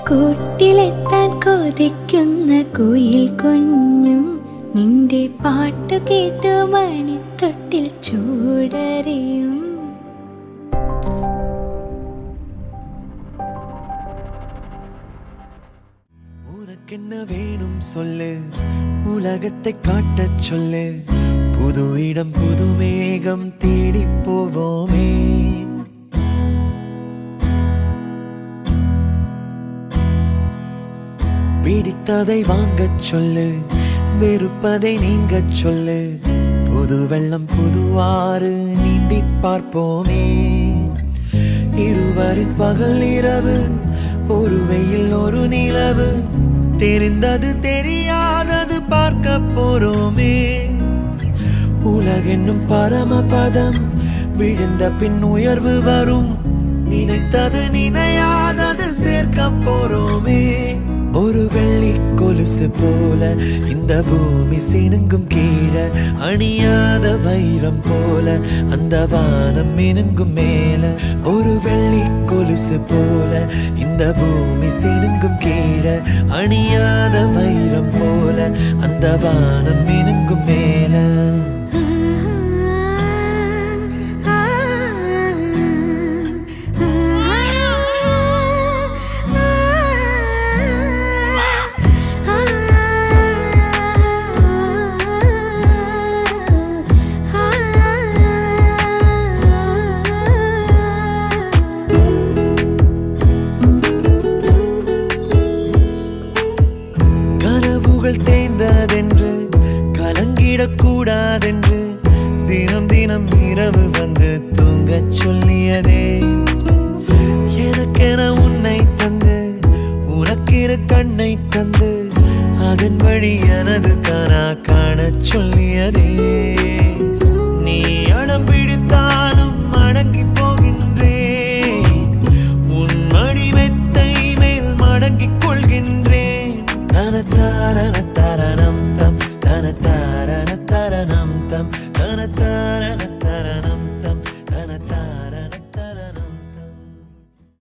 കൂട്ടിലെത്താൻ കൊതിക്കുന്ന കുയിൽ കുഞ്ഞും നിന്റെ പാട്ടു കേട്ടു മണിത്തൊട്ടിൽ ചൂടറിയും. உனக்கென்ன வேணும் சொல்லு, உலகத்தை காட்டச் சொல்லு, புது இடம் புது மேகம் தேடி போவோமே. பிடித்ததை வாங்கச் சொல்லு, வெறுப்பதை நீங்கச் சொல்லு, புது வெள்ளம் புது ஆறு நீந்தி பார்ப்போமே. இருவரின் பகல் இரவு, ஒரு வெயில் ஒரு நிலவு, தெரிந்தது தெரியாதது பார்க்க போறோமே. உலகென்னும் பரமபதம், விழுந்த பின் உயர்வு வரும், நினைத்தது நினையாதது சேர்க்க போறோமே. ஒரு வெள்ளி கொலுசு போல இந்த பூமி சினுங்கும் கீழே, அணியாத வைரம் போல அந்த வானம் மினுங்கும் மேல. ஒரு வெள்ளி கொலுசு போல இந்த பூமி சினுங்கும் கீழே, அணியாத வைரம் போல அந்த வானம் மினுங்கும் மேல. தேய்ந்ததென்று கலங்கிடக்கூடாதென்று தினம் தினம் இரவு வந்து தூங்கச் சொல்லியதே. எனக்கென உன்னை தந்து உனக்கிரு கண்ணை தந்து அதன் வழி எனது கனா காணச் சொல்லியதே. நீ அடம் பிடித்தாலும் அடங்கி போகின்றேன், உன் மடி மெத்தை மேல் மடங்கிக் கொள்கின்றேன். தனத்தாரண தரணம் தம், தனத்தாரண தரணம் தம், தனத்தாரண